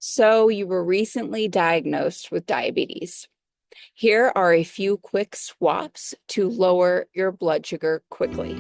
So, you were recently diagnosed with diabetes. Here are a few quick swaps to lower your blood sugar quickly.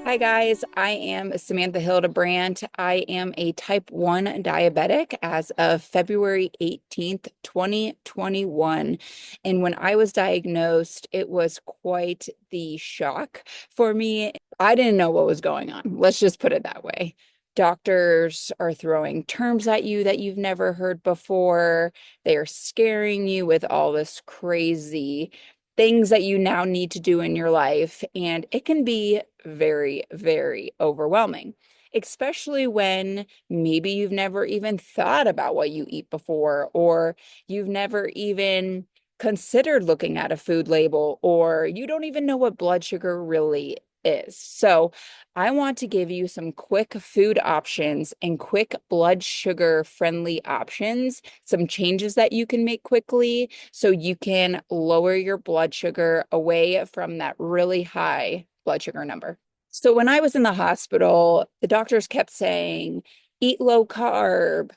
Hi, guys. I am Samantha Hildebrandt. I am a type 1 diabetic as of February 18th, 2021. And when I was diagnosed, it was quite the shock for me. I didn't know what was going on. Let's just put it that way. Doctors are throwing terms at you that you've never heard before. They are scaring you with all this crazy things that you now need to do in your life. And it can be very, very overwhelming, especially when maybe you've never even thought about what you eat before, or you've never even considered looking at a food label, or you don't even know what blood sugar really is. So, I want to give you some quick food options and quick blood sugar friendly options, some changes that you can make quickly so you can lower your blood sugar away from that really high blood sugar number. So when I was in the hospital, the doctors kept saying, eat low carb,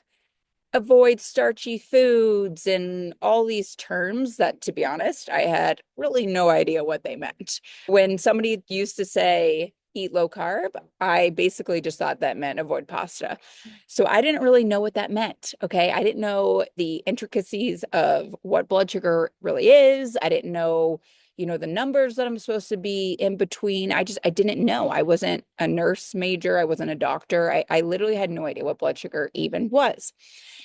avoid starchy foods, and all these terms that, to be honest, I had really no idea what they meant. When somebody used to say, eat low carb, I basically just thought that meant avoid pasta. So I didn't really know what that meant. Okay. I didn't know the intricacies of what blood sugar really is. I didn't know, the numbers that I'm supposed to be in between. I didn't know. I wasn't a nurse major. I wasn't a doctor. I literally had no idea what blood sugar even was.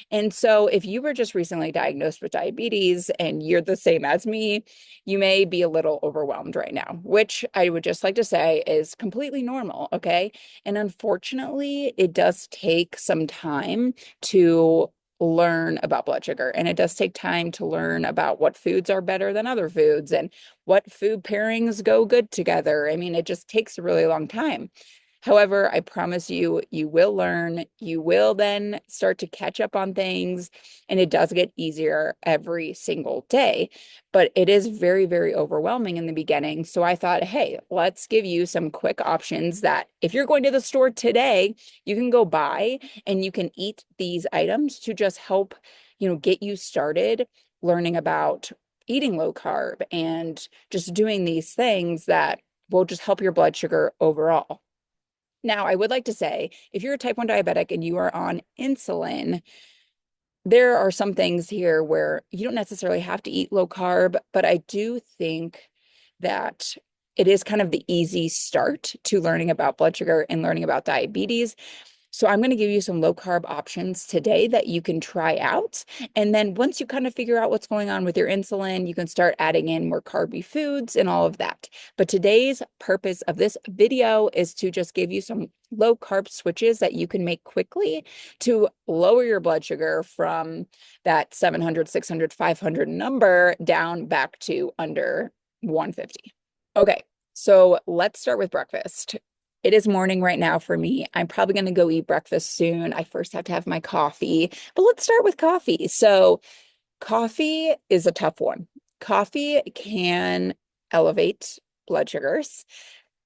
And so, if you were just recently diagnosed with diabetes and you're the same as me, you may be a little overwhelmed right now, which I would just like to say is completely normal. Okay. And unfortunately, it does take some time to learn about blood sugar. And it does take time to learn about what foods are better than other foods and what food pairings go good together. I mean, it just takes a really long time. However, I promise you, you will learn. You will then start to catch up on things, and it does get easier every single day. But it is very, very overwhelming in the beginning. So I thought, hey, let's give you some quick options that if you're going to the store today, you can go buy and you can eat these items to just help, get you started learning about eating low carb and just doing these things that will just help your blood sugar overall. Now, I would like to say if you're a type 1 diabetic and you are on insulin, there are some things here where you don't necessarily have to eat low carb, but I do think that it is kind of the easy start to learning about blood sugar and learning about diabetes. So I'm going to give you some low carb options today that you can try out. And then once you kind of figure out what's going on with your insulin, you can start adding in more carby foods and all of that. But today's purpose of this video is to just give you some low carb switches that you can make quickly to lower your blood sugar from that 700, 600, 500 number down back to under 150. Okay, so let's start with breakfast. It is morning right now for me. I'm probably going to go eat breakfast soon. I first have to have my coffee, but let's start with coffee. So, coffee is a tough one. Coffee can elevate blood sugars,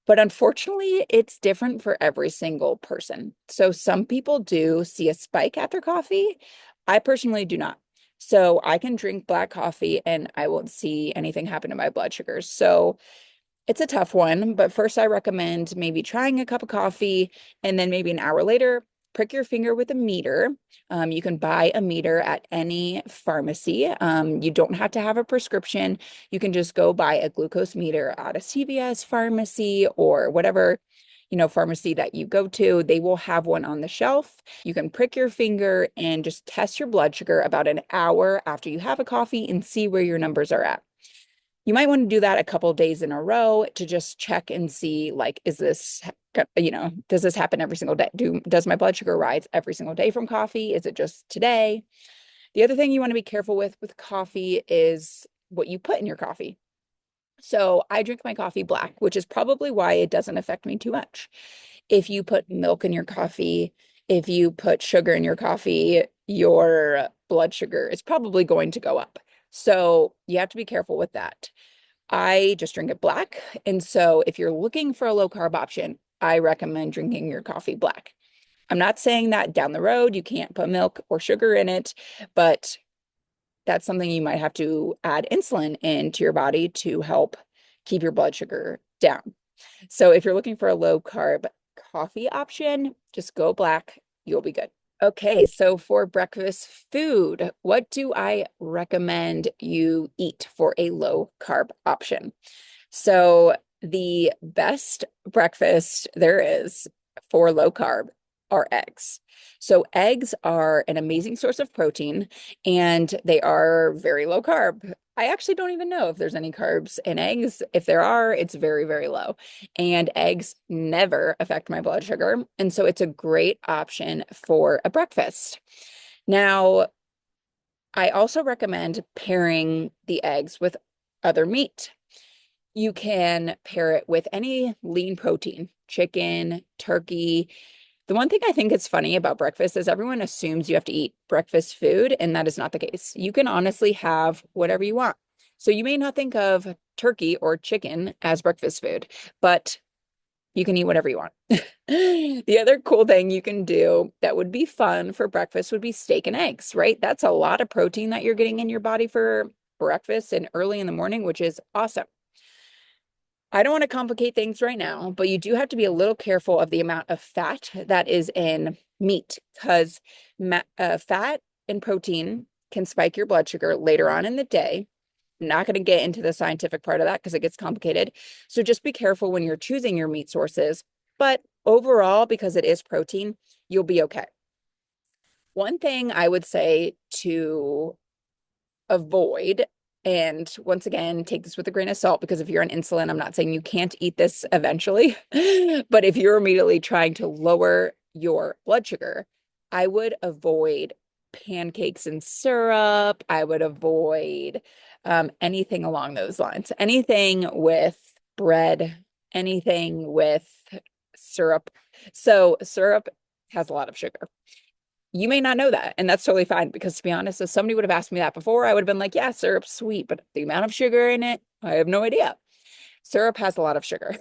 but unfortunately, it's different for every single person. So, some people do see a spike after coffee. I personally do not. So, I can drink black coffee and I won't see anything happen to my blood sugars. So, it's a tough one, but first I recommend maybe trying a cup of coffee and then maybe an hour later, prick your finger with a meter. You can buy a meter at any pharmacy. You don't have to have a prescription. You can just go buy a glucose meter at a CVS pharmacy or whatever, pharmacy that you go to. They will have one on the shelf. You can prick your finger and just test your blood sugar about an hour after you have a coffee and see where your numbers are at. You might want to do that a couple days in a row to just check and see, like, is this, does this happen every single day? Does my blood sugar rise every single day from coffee? Is it just today? The other thing you want to be careful with coffee is what you put in your coffee. So I drink my coffee black, which is probably why it doesn't affect me too much. If you put milk in your coffee, if you put sugar in your coffee, your blood sugar is probably going to go up. So you have to be careful with that. I just drink it black. And so if you're looking for a low carb option, I recommend drinking your coffee black. I'm not saying that down the road you can't put milk or sugar in it, but that's something you might have to add insulin into your body to help keep your blood sugar down. So if you're looking for a low carb coffee option, just go black. You'll be good. Okay, so for breakfast food, what do I recommend you eat for a low carb option? So the best breakfast there is for low carb are eggs. So eggs are an amazing source of protein and they are very low carb. I actually don't even know if there's any carbs in eggs. If there are, it's very, very low. And eggs never affect my blood sugar. And so it's a great option for a breakfast. Now, I also recommend pairing the eggs with other meat. You can pair it with any lean protein, chicken, turkey. The one thing I think is funny about breakfast is everyone assumes you have to eat breakfast food, and that is not the case. You can honestly have whatever you want. So you may not think of turkey or chicken as breakfast food, but you can eat whatever you want. The other cool thing you can do that would be fun for breakfast would be steak and eggs, right? That's a lot of protein that you're getting in your body for breakfast and early in the morning, which is awesome. I don't want to complicate things right now, but you do have to be a little careful of the amount of fat that is in meat because fat and protein can spike your blood sugar later on in the day. I'm not going to get into the scientific part of that because it gets complicated. So just be careful when you're choosing your meat sources. But overall, because it is protein, you'll be okay. One thing I would say to avoid, and once again, take this with a grain of salt because if you're on insulin, I'm not saying you can't eat this eventually, but if you're immediately trying to lower your blood sugar, I would avoid pancakes and syrup. I would avoid anything along those lines, anything with bread, anything with syrup. So syrup has a lot of sugar. You may not know that, and that's totally fine because to be honest, if somebody would have asked me that before, I would have been like, yeah, syrup's sweet, but the amount of sugar in it, I have no idea. Syrup has a lot of sugar.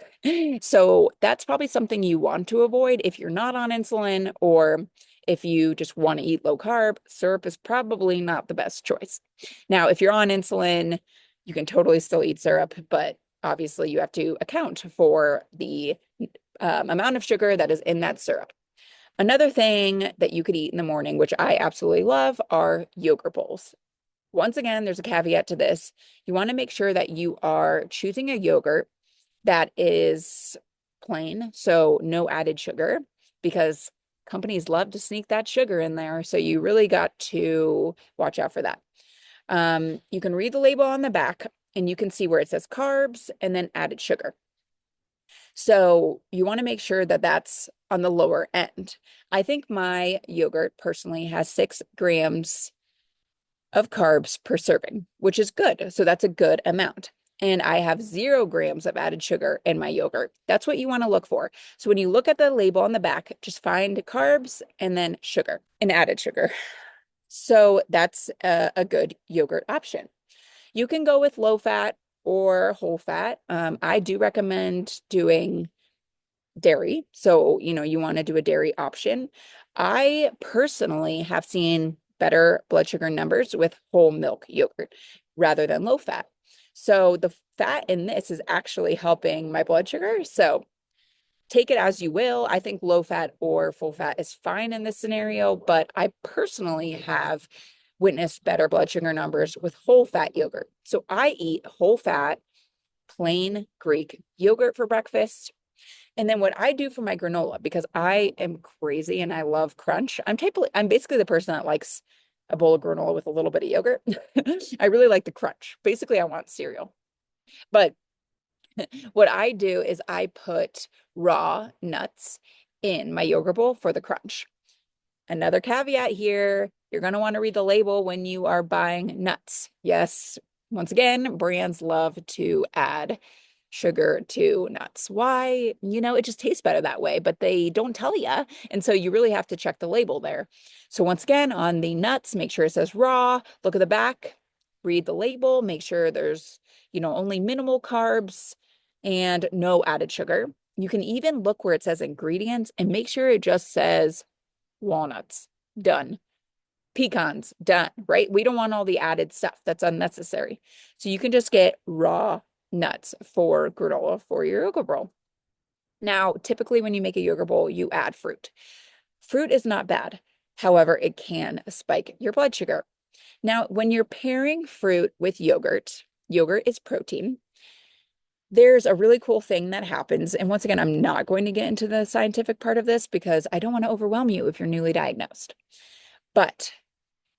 So that's probably something you want to avoid if you're not on insulin or if you just want to eat low carb, syrup is probably not the best choice. Now, if you're on insulin, you can totally still eat syrup, but obviously you have to account for the amount of sugar that is in that syrup. Another thing that you could eat in the morning, which I absolutely love, are yogurt bowls. Once again, there's a caveat to this. You want to make sure that you are choosing a yogurt that is plain, so no added sugar, because companies love to sneak that sugar in there. So you really got to watch out for that. You can read the label on the back and you can see where it says carbs and then added sugar. So you want to make sure that that's on the lower end. I think my yogurt personally has 6 grams of carbs per serving, which is good. So that's a good amount. And I have 0 grams of added sugar in my yogurt. That's what you want to look for. So when you look at the label on the back, just find carbs and then sugar and added sugar. So that's a good yogurt option. You can go with low fat or whole fat. I do recommend doing dairy. So, you want to do a dairy option. I personally have seen better blood sugar numbers with whole milk yogurt rather than low fat. So the fat in this is actually helping my blood sugar. So take it as you will. I think low fat or full fat is fine in this scenario, but I personally have witnessed better blood sugar numbers with whole fat yogurt. So I eat whole fat, plain Greek yogurt for breakfast. And then what I do for my granola, because I am crazy and I love crunch. I'm basically the person that likes a bowl of granola with a little bit of yogurt. I really like the crunch. Basically, I want cereal. But what I do is I put raw nuts in my yogurt bowl for the crunch. Another caveat here, you're going to want to read the label when you are buying nuts. Yes, once again, brands love to add sugar to nuts. Why? It just tastes better that way, but they don't tell you. And so you really have to check the label there. So once again, on the nuts, make sure it says raw, look at the back, read the label, make sure there's, only minimal carbs and no added sugar. You can even look where it says ingredients and make sure it just says walnuts. Done. Pecans. Done, right? We don't want all the added stuff that's unnecessary. So you can just get raw nuts for granola for your yogurt bowl. Now, typically when you make a yogurt bowl, you add fruit. Fruit is not bad. However, it can spike your blood sugar. Now, when you're pairing fruit with yogurt, yogurt is protein. There's a really cool thing that happens. And once again, I'm not going to get into the scientific part of this because I don't want to overwhelm you if you're newly diagnosed. But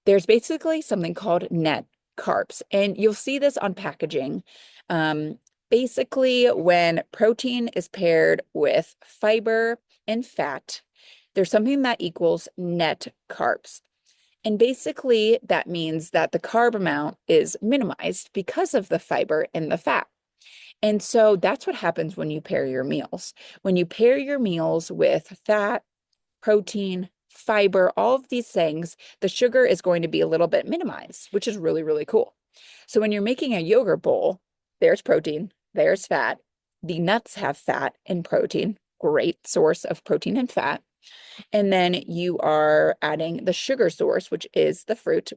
there's basically something called net carbs, and you'll see this on packaging. Um, Basically, when protein is paired with fiber and fat, there's something that equals net carbs. And basically, that means that the carb amount is minimized because of the fiber and the fat. And so that's what happens when you pair your meals. When you pair your meals with fat, protein, fiber, all of these things, the sugar is going to be a little bit minimized, which is really, really cool. So when you're making a yogurt bowl, there's protein, there's fat. The nuts have fat and protein, great source of protein and fat. And then you are adding the sugar source, which is the fruit,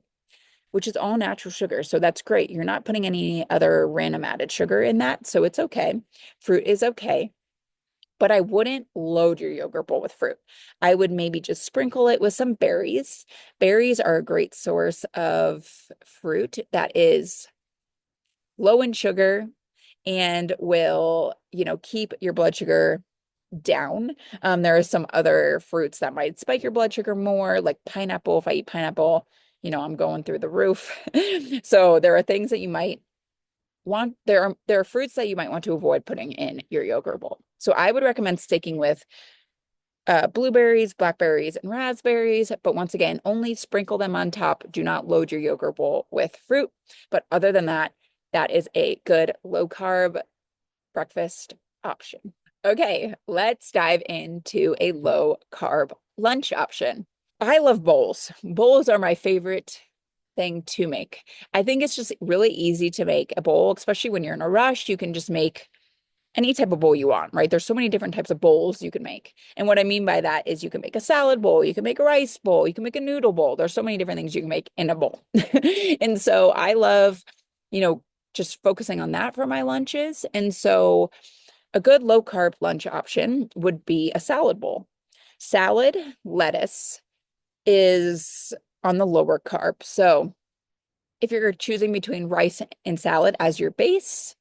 which is all natural sugar. So that's great. You're not putting any other random added sugar in that. So it's okay. Fruit is okay. But I wouldn't load your yogurt bowl with fruit. I would maybe just sprinkle it with some berries. Berries are a great source of fruit that is low in sugar and will, keep your blood sugar down. There are some other fruits that might spike your blood sugar more, like pineapple. If I eat pineapple, I'm going through the roof. So there are things that you might want. There are fruits that you might want to avoid putting in your yogurt bowl. So I would recommend sticking with blueberries, blackberries, and raspberries. But once again, only sprinkle them on top. Do not load your yogurt bowl with fruit. But other than that, that is a good low carb breakfast option. Okay, let's dive into a low carb lunch option. I love bowls. Bowls are my favorite thing to make. I think it's just really easy to make a bowl, especially when you're in a rush. You can just make any type of bowl you want, right? There's so many different types of bowls you can make. And what I mean by that is you can make a salad bowl, you can make a rice bowl, you can make a noodle bowl. There's so many different things you can make in a bowl. And so I love, just focusing on that for my lunches. And so a good low carb lunch option would be a salad bowl. Salad, lettuce is on the lower carb. So if you're choosing between rice and salad as your base,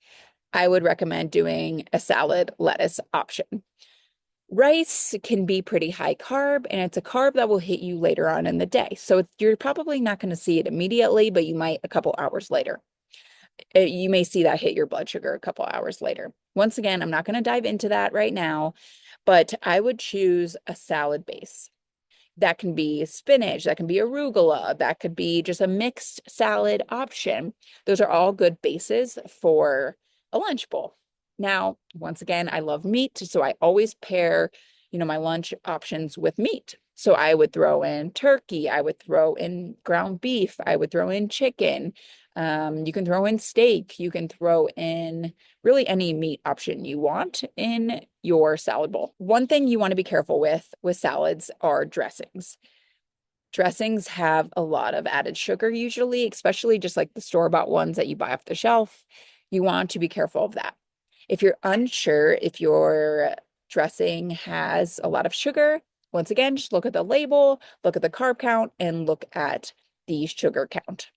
I would recommend doing a salad lettuce option. Rice can be pretty high carb, and it's a carb that will hit you later on in the day. So you're probably not going to see it immediately, but you might a couple hours later. You may see that hit your blood sugar a couple hours later. Once again, I'm not going to dive into that right now, but I would choose a salad base. That can be spinach, that can be arugula, that could be just a mixed salad option. Those are all good bases for a lunch bowl. Now, once again, I love meat, so I always pair, my lunch options with meat. So I would throw in turkey, I would throw in ground beef, I would throw in chicken. You can throw in steak, you can throw in really any meat option you want in your salad bowl. One thing you want to be careful with salads are dressings. Dressings have a lot of added sugar usually, especially just like the store-bought ones that you buy off the shelf. You want to be careful of that. If you're unsure if your dressing has a lot of sugar, once again, just look at the label, look at the carb count, and look at the sugar count.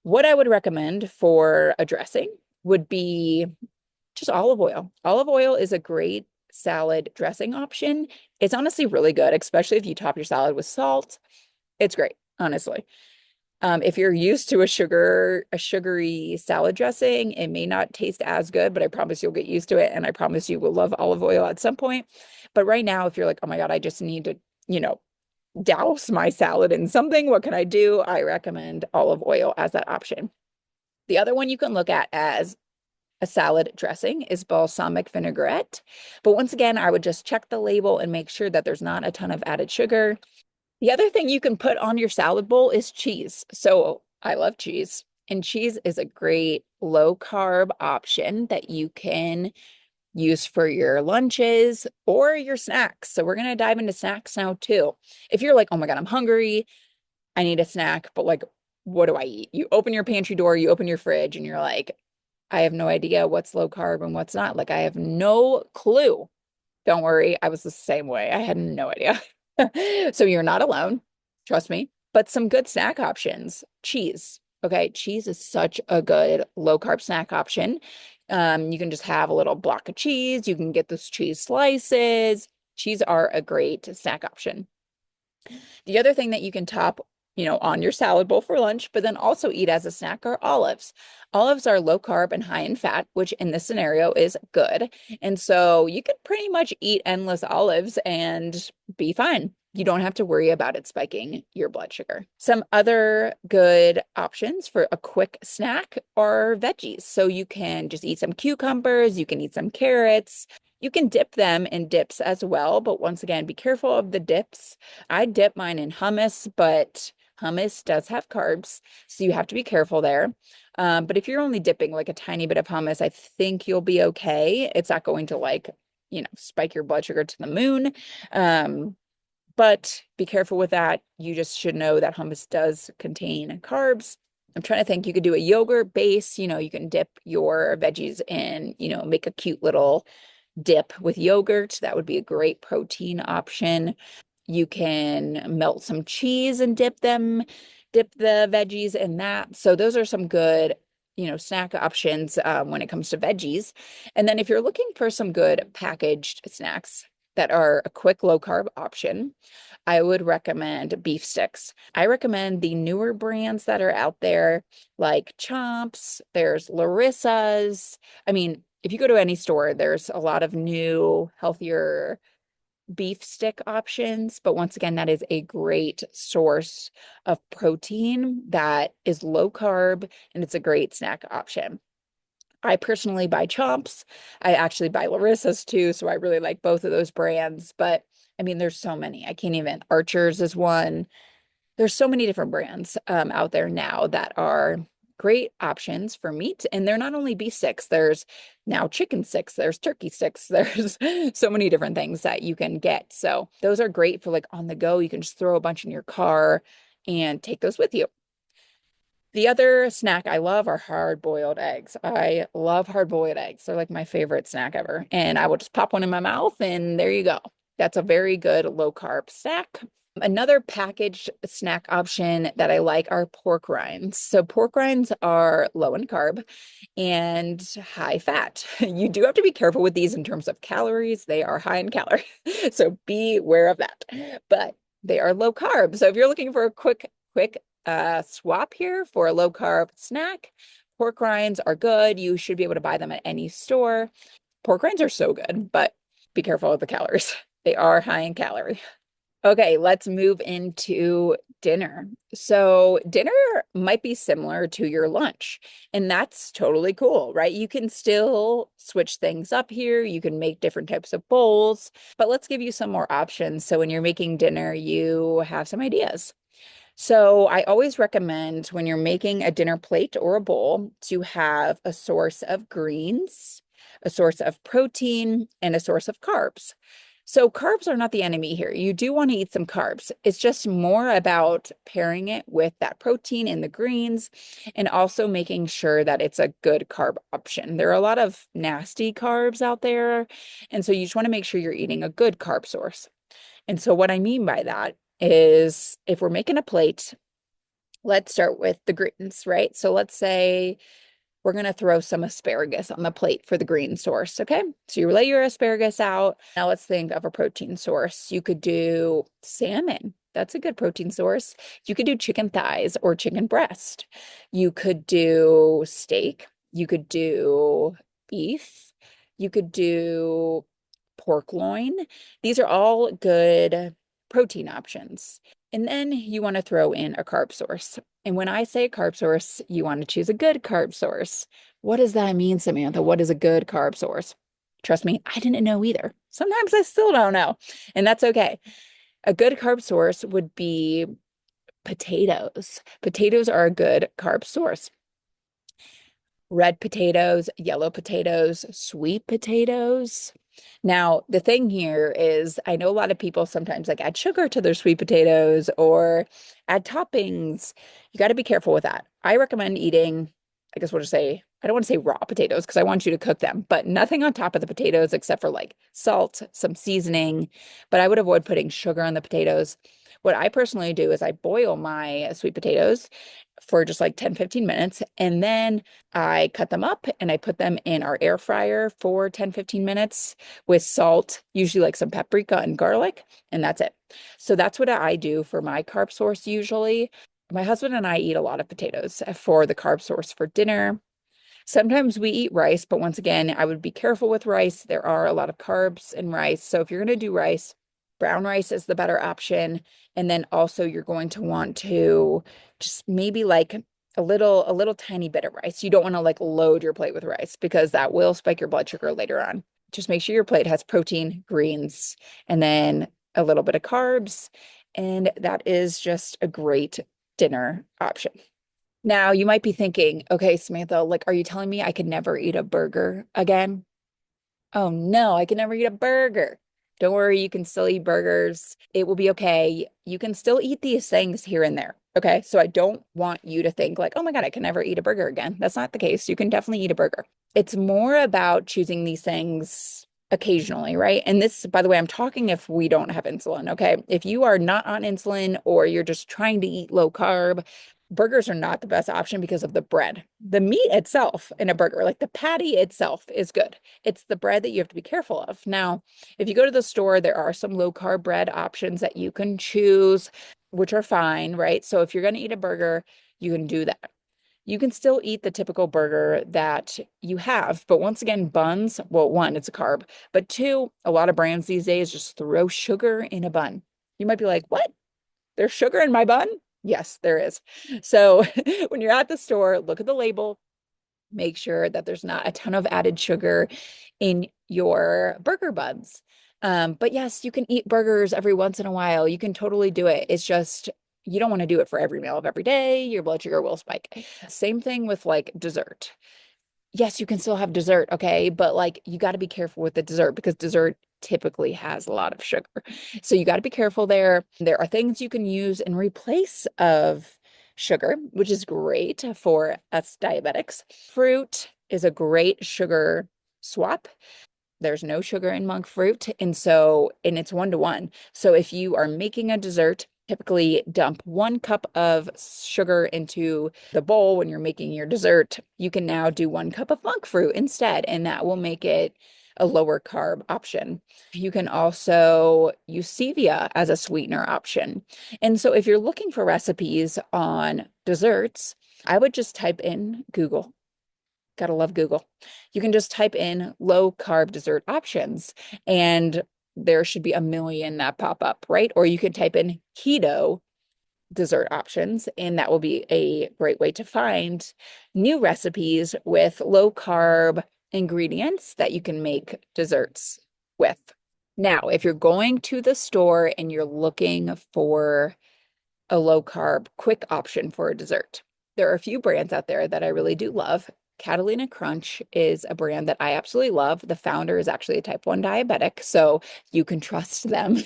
What I would recommend for a dressing would be just olive oil. Olive oil is a great salad dressing option. It's honestly really good, especially if you top your salad with salt. It's great, honestly. If you're used to a sugary salad dressing, it may not taste as good, but I promise you'll get used to it. And I promise you will love olive oil at some point. But right now, if you're like, oh my God, I just need to, douse my salad in something, what can I do? I recommend olive oil as that option. The other one you can look at as a salad dressing is balsamic vinaigrette. But once again, I would just check the label and make sure that there's not a ton of added sugar. The other thing you can put on your salad bowl is cheese. So I love cheese, and cheese is a great low carb option that you can use for your lunches or your snacks. So we're going to dive into snacks now too. If you're like, oh my God, I'm hungry, I need a snack, but like, what do I eat? You open your pantry door, you open your fridge, and you're like, I have no idea what's low carb and what's not. Like, I have no clue. Don't worry, I was the same way. I had no idea. So you're not alone, trust me. But some good snack options. Cheese. Okay, cheese is such a good low carb snack option. You can just have a little block of cheese. You can get those cheese slices. Cheese are a great snack option. The other thing that you can top, on your salad bowl for lunch, but then also eat as a snack are olives. Olives are low carb and high in fat, which in this scenario is good. And so you can pretty much eat endless olives and be fine. You don't have to worry about it spiking your blood sugar. Some other good options for a quick snack are veggies. So you can just eat some cucumbers, you can eat some carrots. You can dip them in dips as well, but once again, be careful of the dips. I dip mine in hummus, but hummus does have carbs, so you have to be careful there. But if you're only dipping like a tiny bit of hummus, I think you'll be okay. It's not going to spike your blood sugar to the moon. But be careful with that. You just should know that hummus does contain carbs. I'm trying to think, you could do a yogurt base, you can dip your veggies in, make a cute little dip with yogurt. That would be a great protein option. You can melt some cheese and dip the veggies in that. So those are some good, snack options when it comes to veggies. And then if you're looking for some good packaged snacks that are a quick low carb option, I would recommend beef sticks. I recommend the newer brands that are out there, like Chomps, there's Larissa's. I mean, if you go to any store, there's a lot of new, healthier beef stick options. But once again, that is a great source of protein that is low carb and it's a great snack option. I personally buy Chomps. I actually buy Larissa's too, so I really like both of those brands. But I mean, there's so many. I can't even. Archer's is one. There's so many different brands out there now that are great options for meat. And they're not only beef sticks, there's now chicken sticks, there's turkey sticks, there's so many different things that you can get. So those are great for like on the go. You can just throw a bunch in your car and take those with you. The other snack I love are hard-boiled eggs. I love hard-boiled eggs. They're like my favorite snack ever. And I will just pop one in my mouth and there you go. That's a very good low-carb snack. Another packaged snack option that I like are pork rinds. So pork rinds are low in carb and high fat. You do have to be careful with these in terms of calories. They are high in calories. So be aware of that. But they are low carb. So if you're looking for a quick swap here for a low carb snack, pork rinds are good. You should be able to buy them at any store. Pork rinds are so good, but be careful of the calories. They are high in calorie. Okay, let's move into dinner. So, dinner might be similar to your lunch, and that's totally cool, right? You can still switch things up here. You can make different types of bowls, but let's give you some more options. So, when you're making dinner, you have some ideas. So, I always recommend when you're making a dinner plate or a bowl to have a source of greens, a source of protein, and a source of carbs. So carbs are not the enemy here. You do want to eat some carbs. It's just more about pairing it with that protein in the greens and also making sure that it's a good carb option. There are a lot of nasty carbs out there, and so you just want to make sure you're eating a good carb source. And so what I mean by that is if we're making a plate, let's start with the greens, right? So let's say we're going to throw some asparagus on the plate for the green source. Okay. So you lay your asparagus out. Now let's think of a protein source. You could do salmon. That's a good protein source. You could do chicken thighs or chicken breast. You could do steak. You could do beef. You could do pork loin. These are all good protein options. And then you want to throw in a carb source. And when I say carb source, you want to choose a good carb source. What does that mean, Samantha? What is a good carb source? Trust me, I didn't know either. Sometimes I still don't know, and that's okay. A good carb source would be potatoes. Potatoes are a good carb source. red potatoes, yellow potatoes, sweet potatoes. Now, the thing here is I know a lot of people sometimes like add sugar to their sweet potatoes or add toppings. You got to be careful with that. I recommend eating, I guess we'll just say, I don't want to say raw potatoes because I want you to cook them, but nothing on top of the potatoes except for like salt, some seasoning. But I would avoid putting sugar on the potatoes. What I personally do is I boil my sweet potatoes for just like 10, 15 minutes. And then I cut them up and I put them in our air fryer for 10, 15 minutes with salt, usually like some paprika and garlic, and that's it. So that's what I do for my carb source usually. My husband and I eat a lot of potatoes for the carb source for dinner. Sometimes we eat rice, but once again, I would be careful with rice. There are a lot of carbs in rice. So if you're going to do rice, brown rice is the better option. And then also you're going to want to just maybe like a little tiny bit of rice. You don't want to like load your plate with rice because that will spike your blood sugar later on. Just make sure your plate has protein, greens, and then a little bit of carbs. And that is just a great dinner option. Now, you might be thinking, okay, Samantha, like, are you telling me I could never eat a burger again? Oh no, I can never eat a burger. Don't worry, you can still eat burgers. It will be okay. You can still eat these things here and there. Okay. So I don't want you to think like, oh my God, I can never eat a burger again. That's not the case. You can definitely eat a burger. It's more about choosing these things occasionally, right? And this, by the way, I'm talking if we don't have insulin. Okay. If you are not on insulin or you're just trying to eat low carb, burgers are not the best option because of the bread. The meat itself in a burger, like the patty itself, is good. It's the bread that you have to be careful of. Now, if you go to the store, there are some low carb bread options that you can choose, which are fine, right? So if you're going to eat a burger, you can do that. You can still eat the typical burger that you have, but once again, buns, well, one, it's a carb, but two, a lot of brands these days just throw sugar in a bun. You might be like, what? There's sugar in my bun? Yes, there is. So when you're at the store, look at the label, make sure that there's not a ton of added sugar in your burger buns. But yes, you can eat burgers every once in a while. You can totally do it. It's just you don't want to do it for every meal of every day. Your blood sugar will spike. Same thing with like dessert. Yes, you can still have dessert, okay? But like you got to be careful with the dessert because dessert typically has a lot of sugar. So you got to be careful there. There are things you can use in replace of sugar, which is great for us diabetics. Fruit is a great sugar swap. There's no sugar in monk fruit. And it's 1 to 1. So if you are making a dessert, typically dump 1 cup of sugar into the bowl when you're making your dessert. You can now do 1 cup of monk fruit instead, and that will make it a lower carb option. You can also use stevia as a sweetener option. And so if you're looking for recipes on desserts, I would just type in Google. Gotta love Google. You can just type in low carb dessert options and there should be a million that pop up, right? Or you could type in keto dessert options, and that will be a great way to find new recipes with low carb ingredients that you can make desserts with. Now, if you're going to the store and you're looking for a low carb, quick option for a dessert. There are a few brands out there that I really do love. Catalina Crunch is a brand that I absolutely love. The founder is actually a type 1 diabetic, so you can trust them.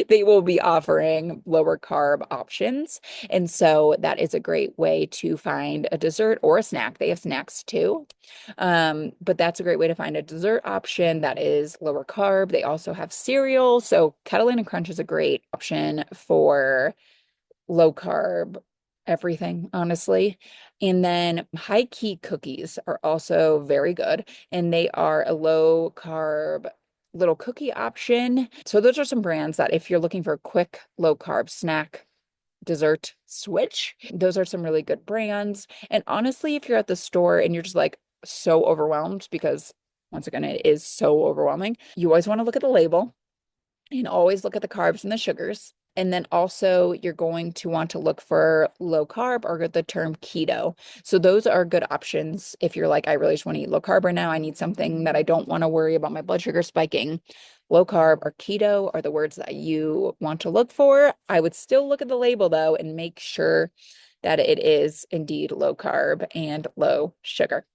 They will be offering lower carb options. And so that is a great way to find a dessert or a snack. They have snacks too. But that's a great way to find a dessert option that is lower carb. They also have cereal. So Catalina Crunch is a great option for low carb everything, honestly. And then high key cookies are also very good, and they are a low carb little cookie option. So those are some brands that if you're looking for a quick low carb snack dessert switch, those are some really good brands. And honestly, if you're at the store and you're just like so overwhelmed because once again, it is so overwhelming, you always want to look at the label and always look at the carbs and the sugars. And then also you're going to want to look for low carb or the term keto. So those are good options if you're like, I really just want to eat low carb right now. I need something that I don't want to worry about my blood sugar spiking. Low carb or keto are the words that you want to look for. I would still look at the label though and make sure that it is indeed low carb and low sugar.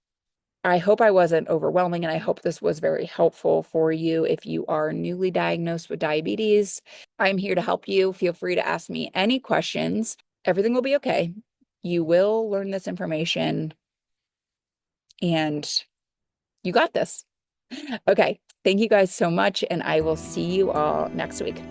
I hope I wasn't overwhelming, and I hope this was very helpful for you if you are newly diagnosed with diabetes. I'm here to help you. Feel free to ask me any questions. Everything will be okay. You will learn this information, and you got this. Okay. Thank you guys so much, and I will see you all next week.